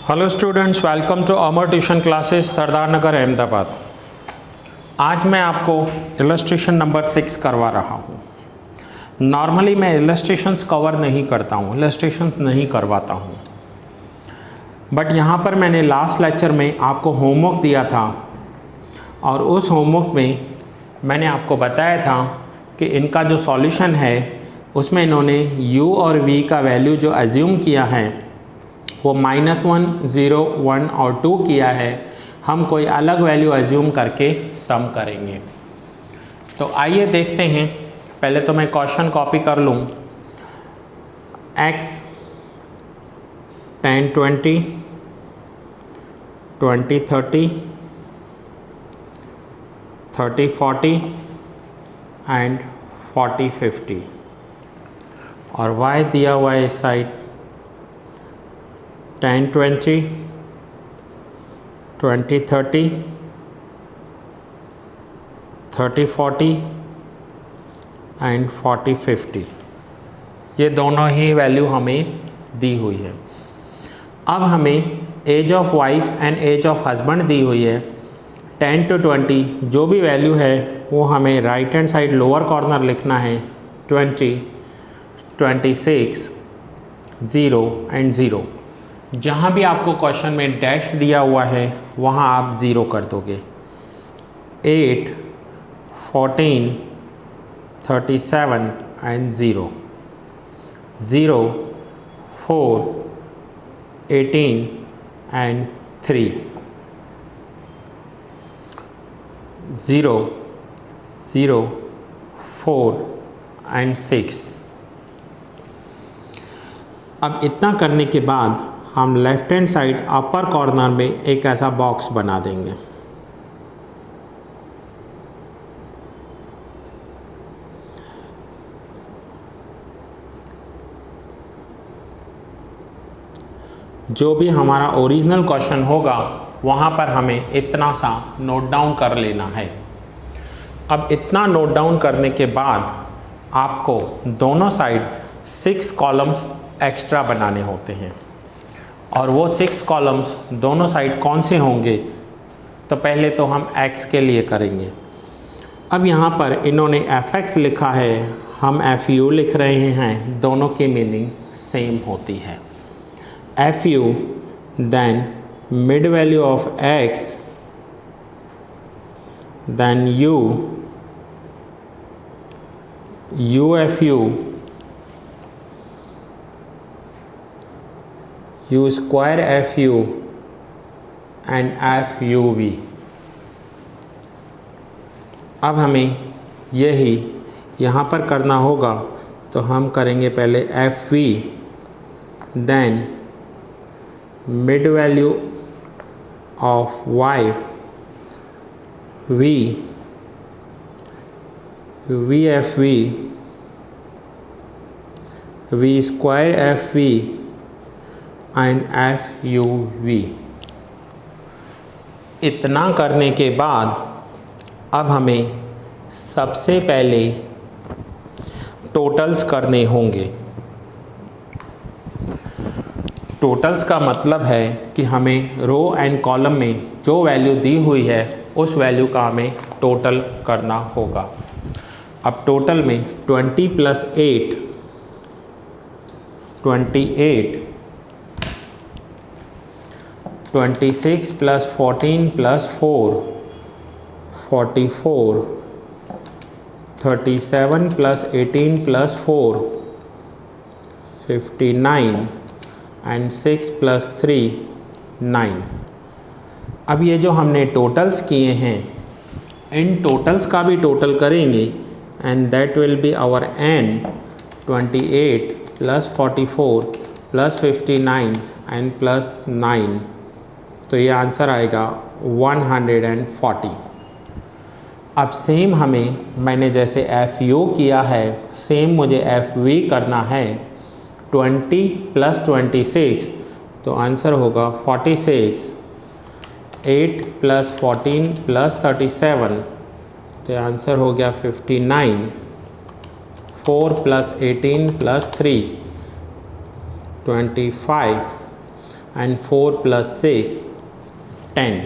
Hello students, welcome to Amar tuition classes Sardar Nagar Ahmedabad. आज मैं आपको इलस्ट्रेशन नंबर 6 करवा रहा हूँ। नॉर्मली मैं इलस्ट्रेशंस कवर नहीं करता हूँ, इलस्ट्रेशंस नहीं करवाता हूँ, बट यहाँ पर मैंने लास्ट लेक्चर में आपको होमवर्क दिया था और उस होमवर्क में मैंने आपको बताया था कि इनका जो सॉल्यूशन है उसमें इन्होंने u और v का वैल्यू जो एज्यूम किया है वो -1, 0, 1 और 2 किया है। हम कोई अलग वैल्यू एज्यूम करके सम करेंगे। तो आइए देखते हैं। पहले तो मैं क्वेश्चन कॉपी कर लूँ। x 10, 20, 20, 30, 30, 40 एंड 40, 50 और y दिया हुआ है इस साइड 10, 20, 20, 30, 30, 40 एंड 40, 50। ये दोनों ही वैल्यू हमें दी हुई है। अब हमें age of wife and age of husband दी हुई है। 10 to 20 जो भी वैल्यू है वो हमें right hand side lower corner लिखना है। 20, 26, 0 एंड 0। जहाँ भी आपको क्वेश्चन में डैश दिया हुआ है वहाँ आप 0 कर दोगे। 8, 14, 37 एंड 0, 0, 4, 18 एंड 3, 0, 0, 4 एंड 6। अब इतना करने के बाद हम left hand side upper corner में एक ऐसा बॉक्स बना देंगे। जो भी हमारा ओरिजिनल क्वेश्चन होगा वहाँ पर हमें इतना सा नोट डाउन कर लेना है। अब इतना नोट डाउन करने के बाद आपको दोनों साइड 6 कॉलम्स एक्स्ट्रा बनाने होते हैं और वो 6 कॉलम्स दोनों साइड कौन से होंगे, तो पहले तो हम x के लिए करेंगे। अब यहाँ पर इन्होंने fx लिखा है, हम fu लिख रहे हैं, दोनों की मीनिंग सेम होती है। fu then mid value of x then ufu u square fu and fuv। अब हमें यही यहाँ पर करना होगा, तो हम करेंगे पहले fv then mid value of y vfv v square fv and fuv। इतना करने के बाद अब हमें सबसे पहले टोटल्स करने होंगे। टोटल्स का मतलब है कि हमें रो एंड कॉलम में जो वैल्यू दी हुई है उस वैल्यू का हमें टोटल करना होगा। अब टोटल में 20 + 8 28, 26 + 14 + 4 44, 37 + 18 + 4 59 एंड 6 + 3 9। अब ये जो हमने टोटल्स किए हैं इन टोटल्स का भी टोटल करेंगे and that will be our n 28 + 44 + 59 and +9। तो ये आंसर आएगा 140। अब सेम हमें, मैंने जैसे FU किया है सेम मुझे FV करना है। 20 + 26 तो आंसर होगा 46, 8 + 14 + 37 तो आंसर हो गया 59, 4 + 18 + 3 25 एंड 4 + 6 10।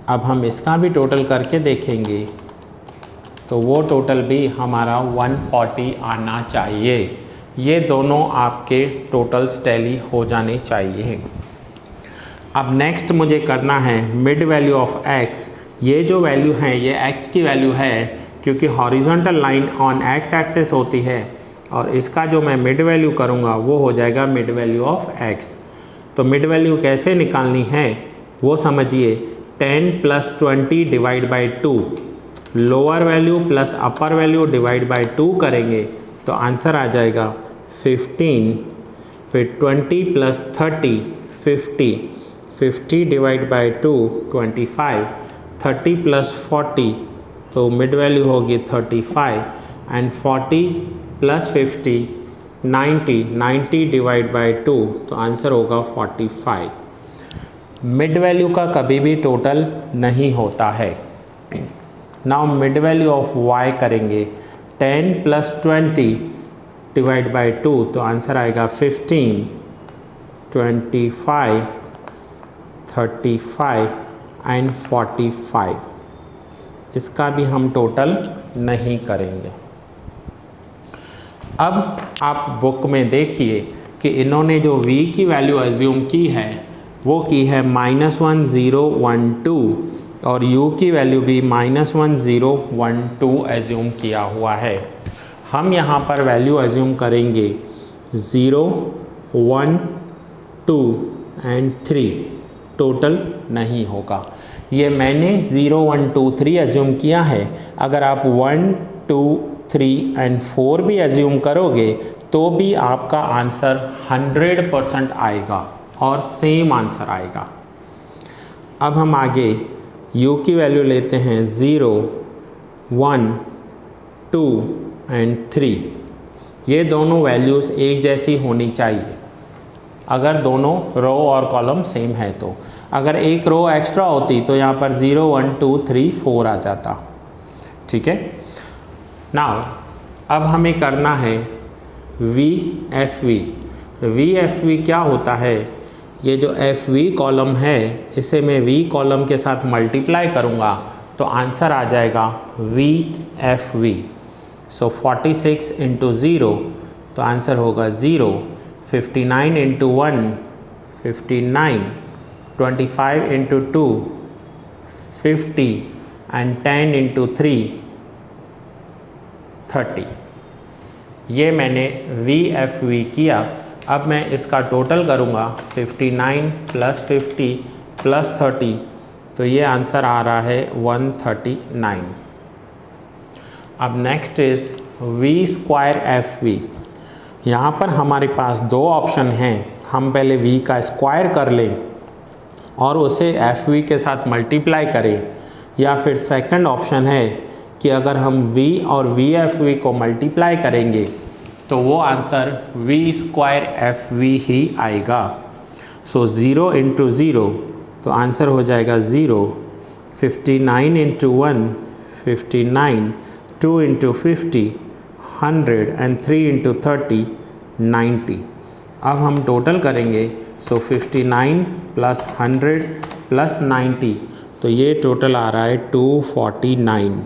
अब हम इसका भी टोटल करके देखेंगे तो वो टोटल भी हमारा 140 आना चाहिए। ये दोनों आपके टोटल्स टैली हो जाने चाहिए। अब नेक्स्ट मुझे करना है मिड वैल्यू ऑफ x। ये जो वैल्यू है ये x की वैल्यू है क्योंकि horizontal line on x axis होती है, और इसका जो मैं मिड वैल्यू करूँगा वो हो जाएगा मिड वैल्यू ऑफ x। तो मिड वैल्यू कैसे निकालनी है वो समझिए। 10 + 20 divide by 2, lower value plus upper value divide by 2 करेंगे तो आंसर आ जाएगा 15। फिर 20 + 30 50, 50 डिवाइड बाई 2 25, 30 + 40 तो मिड वैल्यू होगी 35, एंड 40 + 50 90, 90 डिवाइड बाई 2 तो आंसर होगा 45। मिड वैल्यू का कभी भी टोटल नहीं होता है। Now mid value of y करेंगे। 10 + 20 डिवाइड बाई 2 तो आंसर आएगा 15, 25, 35 एंड 45। इसका भी हम टोटल नहीं करेंगे। अब आप बुक में देखिए कि इन्होंने जो v की वैल्यू एज्यूम की है वो की है -1012, और u की वैल्यू भी -1012 एज्यूम किया हुआ है। हम यहाँ पर वैल्यू एज्यूम करेंगे 0, 1, 2 एंड 3, टोटल नहीं होगा। ये मैंने 0, 1, 2, 3 एज्यूम किया है। अगर आप 1, 2, 3 एंड 4 भी एज्यूम करोगे तो भी आपका आंसर 100% आएगा और सेम आंसर आएगा। अब हम आगे u की वैल्यू लेते हैं 0, 1, 2 एंड 3। ये दोनों वैल्यूज़ एक जैसी होनी चाहिए अगर दोनों रो और कॉलम सेम है तो। अगर एक रो एक्स्ट्रा होती तो यहाँ पर 0, 1, 2, 3, 4 आ जाता। ठीक है। नाउ अब हमें करना है VFV। VFV क्या होता है? ये जो FV कॉलम है इसे मैं V कॉलम के साथ मल्टीप्लाई करूँगा तो आंसर आ जाएगा VFV। सो 46 × 0 तो आंसर होगा 0, 59 × 1 59, 25 × 2 50 एंड 10 × 3 30। ये मैंने VFV किया। अब मैं इसका टोटल करूँगा 59 + 50 + 30 तो ये आंसर आ रहा है 139। अब नेक्स्ट इज़ V²FV। यहाँ पर हमारे पास दो ऑप्शन हैं। हम पहले V का स्क्वायर कर लें और उसे FV के साथ मल्टीप्लाई करें, या फिर सेकंड ऑप्शन है कि अगर हम V और VFV को मल्टीप्लाई करेंगे तो वो आंसर V²FV ही आएगा। सो 0 × 0 तो आंसर हो जाएगा 0, 59 × 1 59, 2 × 50 100 एंड 3 × 30 90। अब हम टोटल करेंगे। सो 59 + 100 + 90 तो ये टोटल आ रहा है 249।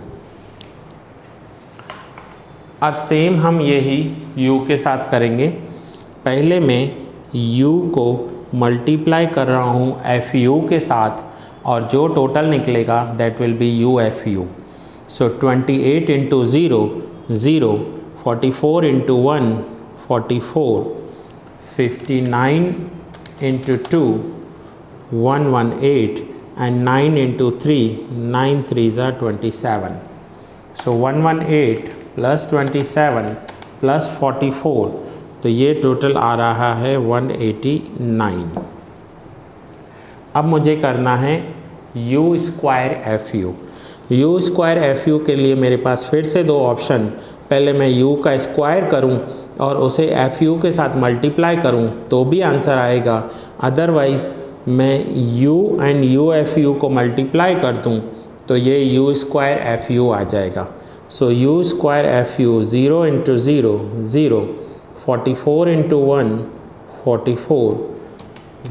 अब सेम हम यही u के साथ करेंगे। पहले मैं u को मल्टीप्लाई कर रहा हूँ FU के साथ और जो टोटल निकलेगा that will B UFU। So 28 × 0 0, 44 × 1 44, 59 × 2 118 and 9 × 3 9 3s are 27. So 118 + 27 + 44 तो ये टोटल आ रहा है 189। अब मुझे करना है U²FU। U²FU के लिए मेरे पास फिर से दो ऑप्शन। पहले मैं U का स्क्वायर करूं और उसे FU के साथ मल्टीप्लाई करूं तो भी आंसर आएगा। अदरवाइज़ मैं U एंड UFU को मल्टीप्लाई कर दूं तो ये U²FU आ जाएगा। सो U²FU 0 × 0 0, 44 × 1 44,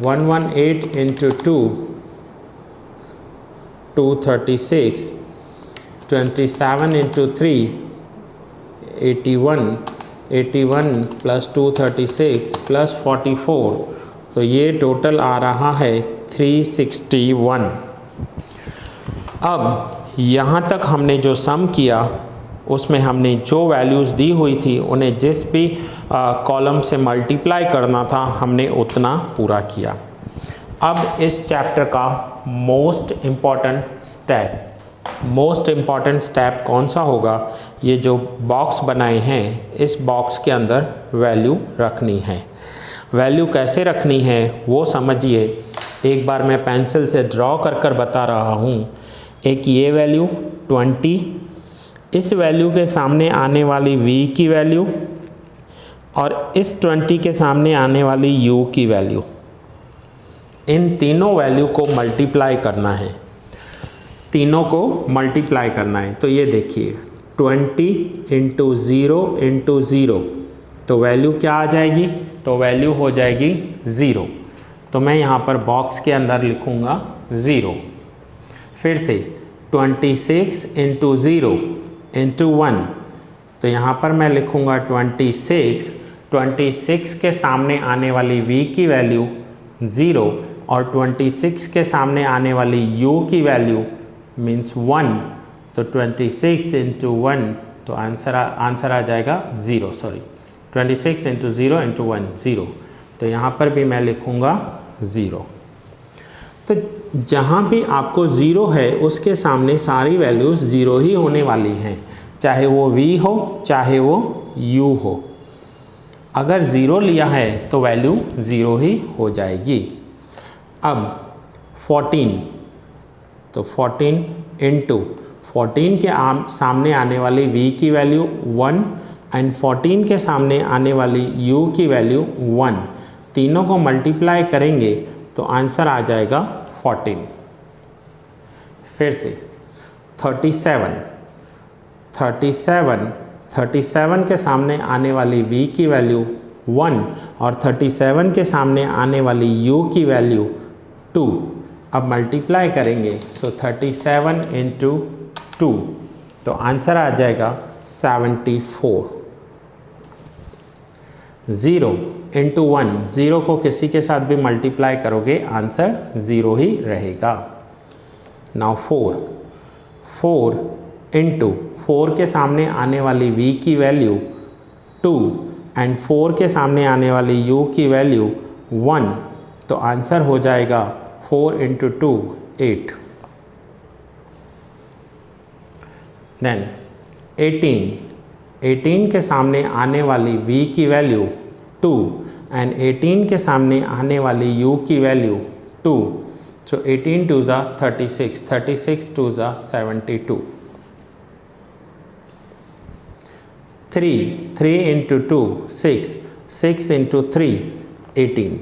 118 into 2, 236, 27 into 3, 81, 81 plus 236 plus 44, तो ये टोटल आ रहा है 361। अब यहाँ तक हमने जो सम किया उसमें हमने जो वैल्यूज़ दी हुई थी उन्हें जिस भी कॉलम से मल्टीप्लाई करना था हमने उतना पूरा किया। अब इस चैप्टर का मोस्ट इम्पॉर्टेंट स्टेप कौन सा होगा? ये जो बॉक्स बनाए हैं इस बॉक्स के अंदर वैल्यू रखनी है। वैल्यू कैसे रखनी है वो समझिए। एक बार मैं पेंसिल से ड्रॉ कर बता रहा हूँ। एक ये वैल्यू 20, इस वैल्यू के सामने आने वाली v की वैल्यू और इस 20 के सामने आने वाली u की वैल्यू, इन तीनों वैल्यू को मल्टीप्लाई करना है। तो ये देखिए 20 इंटू 0 इंटू 0, तो वैल्यू क्या आ जाएगी? तो वैल्यू हो जाएगी 0। तो मैं यहाँ पर बॉक्स के अंदर लिखूँगा 0। फिर से 26 इंटू 0 इंटू 1, तो यहाँ पर मैं लिखूँगा 26 के सामने आने वाली v की वैल्यू 0 और 26 के सामने आने वाली u की वैल्यू मीन्स 1, तो 26 इंटू 1, तो आंसर आ जाएगा 0। 26 इंटू 0 इंटू 1 0, तो यहाँ पर भी मैं लिखूँगा 0। तो जहाँ भी आपको 0 है उसके सामने सारी वैल्यूज़ 0 ही होने वाली हैं, चाहे वो v हो चाहे वो u हो। अगर 0 लिया है तो वैल्यू 0 ही हो जाएगी। अब 14, तो 14 इंटू 14 के सामने आने वाली v की वैल्यू 1 एंड 14 के सामने आने वाली u की वैल्यू 1, तीनों को मल्टीप्लाई करेंगे तो आंसर आ जाएगा 14। फिर से 37 के सामने आने वाली v की वैल्यू 1 और 37 के सामने आने वाली u की वैल्यू 2, अब मल्टीप्लाई करेंगे, सो 37 इंटू 2, तो आंसर आ जाएगा 74। 0 इंटू 1, 0 को किसी के साथ भी मल्टीप्लाई करोगे आंसर 0 ही रहेगा। नाउ 4 इंटू 4 के सामने आने वाली v की वैल्यू 2 एंड 4 के सामने आने वाली u की वैल्यू 1, तो आंसर हो जाएगा 4 इंटू 2 8। देन 18 के सामने आने वाली v की वैल्यू 2 एंड 18 के सामने आने वाली u की वैल्यू 2, सो 18 2 ज़ा 36, 36 2 ज़ा 72। 3 इंटू 2 6 इंटू 3 18।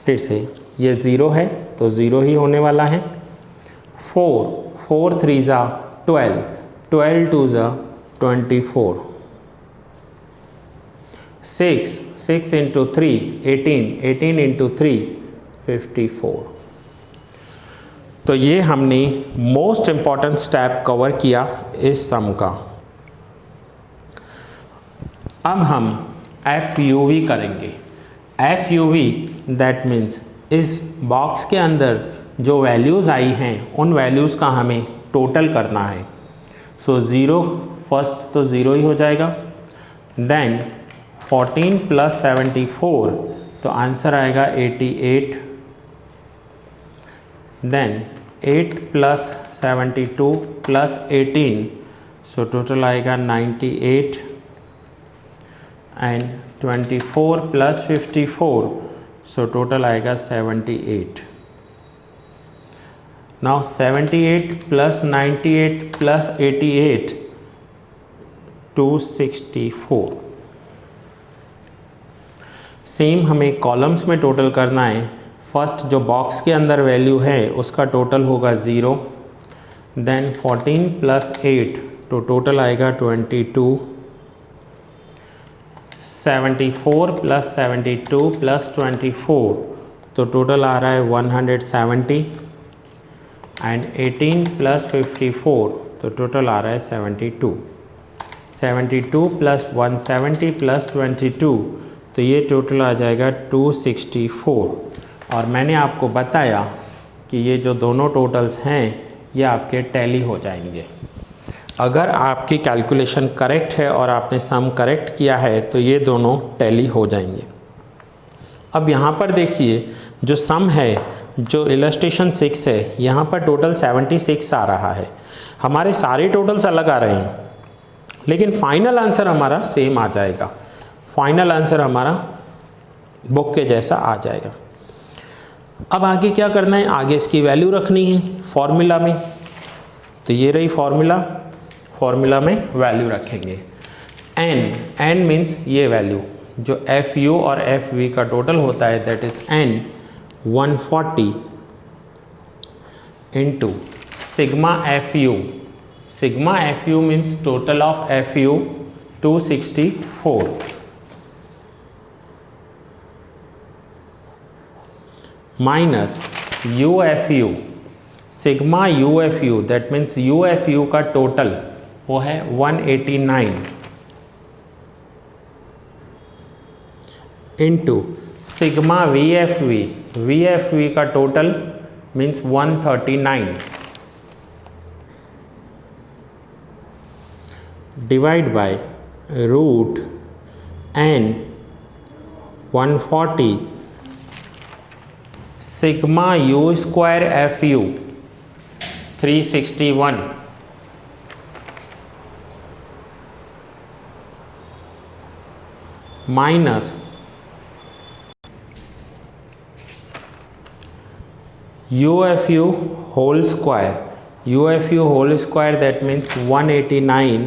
फिर से ये 0 है तो 0 ही होने वाला है। 4 3 ज़ा 12, 12 2 ज़ा 24। 6 इंटू 3 18 इंटू 3 54। तो ये हमने मोस्ट इम्पॉर्टेंट स्टेप कवर किया इस सम का। अब हम FUV करेंगे। FUV दैट मीन्स इस बॉक्स के अंदर जो वैल्यूज़ आई हैं उन वैल्यूज़ का हमें टोटल करना है। सो 0 फर्स्ट तो 0 ही हो जाएगा। देन 14 प्लस 74, तो आंसर आएगा 88। Then 8 plus 72 plus 18, so total आएगा 98 एंड 24 प्लस 54, सो टोटल आएगा 78। Now 78 plus 98 plus 88 264। सेम हमें कॉलम्स में टोटल करना है। फर्स्ट जो बॉक्स के अंदर वैल्यू है उसका टोटल होगा 0, देन 14 प्लस 8 तो टोटल आएगा 22, 74 प्लस 72 प्लस 24, तो टोटल आ रहा है 170 एंड 18 प्लस 54, तो टोटल आ रहा है 72। 72 प्लस 170 प्लस 22, तो ये टोटल आ जाएगा 264। और मैंने आपको बताया कि ये जो दोनों टोटल्स हैं ये आपके टैली हो जाएंगे। अगर आपकी कैलकुलेशन करेक्ट है और आपने सम करेक्ट किया है तो ये दोनों टैली हो जाएंगे। अब यहाँ पर देखिए जो सम है, जो इलस्ट्रेशन 6 है, यहाँ पर टोटल 76 आ रहा है। हमारे सारे टोटल्स अलग आ रहे हैं लेकिन फाइनल आंसर हमारा सेम आ जाएगा। फाइनल आंसर हमारा बुक के जैसा आ जाएगा। अब आगे क्या करना है, आगे इसकी वैल्यू रखनी है फॉर्मूला में। तो ये रही फॉर्मूला में वैल्यू रखेंगे। n मीन्स ये वैल्यू जो FU और FV का टोटल होता है, that is n 140 into sigma FU। Sigma FU means total of FU 264 minus UFU। Sigma UFU that means UFU का टोटल वो है 189 इंटू सिग्मा VFV। VFV का टोटल means 139 divide by root n 140 sigma U square FU 361 minus UFU whole square. UFU whole square that means 189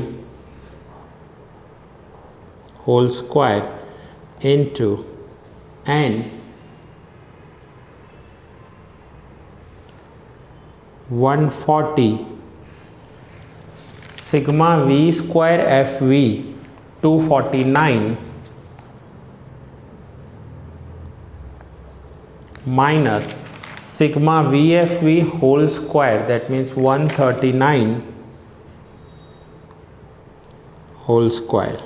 whole square into n 140 sigma V square FV 249 minus sigma VFV whole square that means 139 whole square.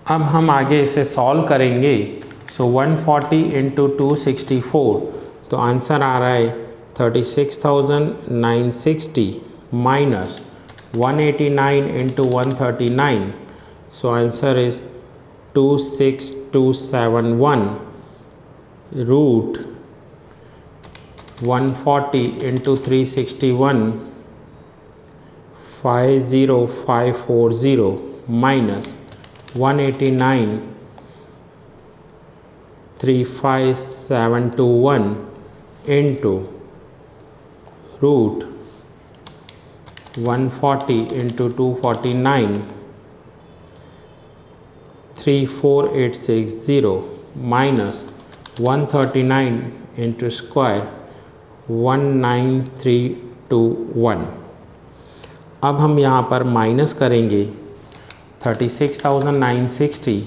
अब हम आगे इसे solve करेंगे। सो 140 into 264, तो answer आ रहा है 36,960 minus 189 into 139, so answer is 26271 root 140 into 361 50540 minus 189 35721 into root 140 into 249 34860 minus 139 into square 19321। अब हम यहाँ पर माइनस करेंगे 36,960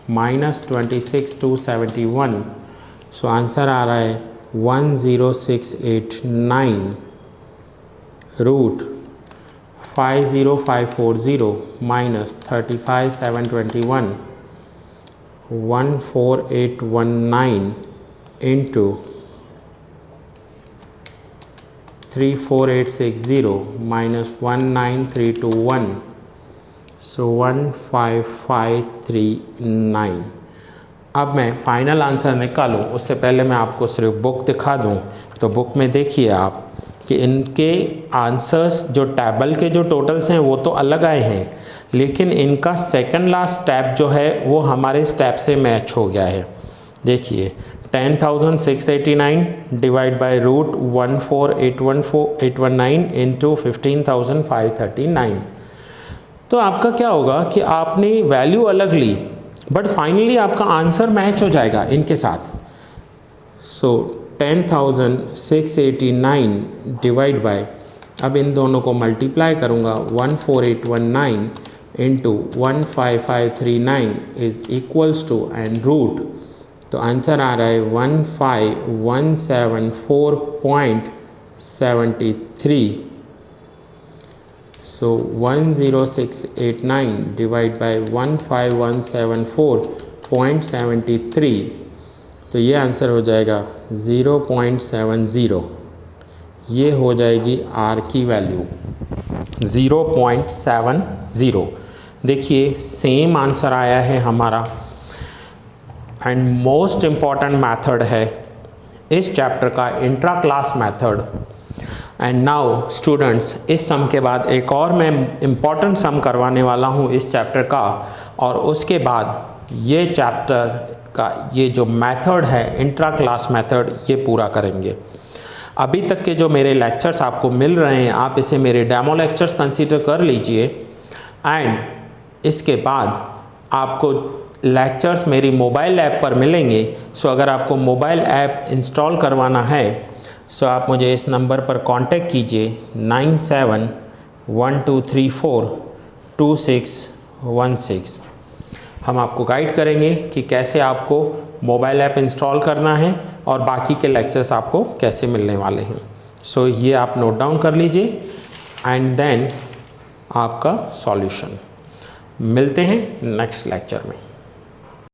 माइनस 26,271, सो आंसर आ रहा है 10689 रूट 50540 माइनस 35,721 14819 इंटू 34860 माइनस 19321, सो 15539। अब मैं फाइनल आंसर निकालूं उससे पहले मैं आपको सिर्फ बुक दिखा दूं। तो बुक में देखिए आप कि इनके आंसर्स जो टेबल के जो टोटल्स हैं वो तो अलग आए हैं, लेकिन इनका सेकंड लास्ट स्टेप जो है वो हमारे स्टेप से मैच हो गया है। देखिए 10,689 डिवाइड बाय रूट 14819 इंटू 15,539। तो आपका क्या होगा कि आपने वैल्यू अलग ली बट फाइनली आपका आंसर मैच हो जाएगा इनके साथ। सो 10,689 डिवाइड बाय अब इन दोनों को मल्टीप्लाई करूँगा 14819 into 15539 is equals to and root, तो आंसर आ रहा है 15174.73। सो 10689 डिवाइड बाय 15174.73, तो ये आंसर हो जाएगा 0.70। ये हो जाएगी R की वैल्यू 0.70। देखिए सेम आंसर आया है हमारा। एंड मोस्ट इम्पॉर्टेंट मेथड है इस चैप्टर का intra class method. And now students, इस सम के बाद एक और मैं इम्पॉर्टेंट सम करवाने वाला हूँ इस चैप्टर का, और उसके बाद ये चैप्टर का ये जो मेथड है इंट्रा क्लास मेथड ये पूरा करेंगे। अभी तक के जो मेरे लेक्चर्स आपको मिल रहे हैं आप इसे मेरे डेमो लेक्चर्स कंसीडर कर लीजिए। एंड इसके बाद आपको लेक्चर्स मेरी मोबाइल ऐप पर मिलेंगे। सो अगर आपको मोबाइल ऐप इंस्टॉल करवाना है सो आप मुझे इस नंबर पर कांटेक्ट कीजिए 9712342616। हम आपको गाइड करेंगे कि कैसे आपको मोबाइल ऐप इंस्टॉल करना है और बाकी के लेक्चर्स आपको कैसे मिलने वाले हैं। सो ये आप नोट डाउन कर लीजिए एंड देन आपका सॉल्यूशन। मिलते हैं नेक्स्ट लेक्चर में।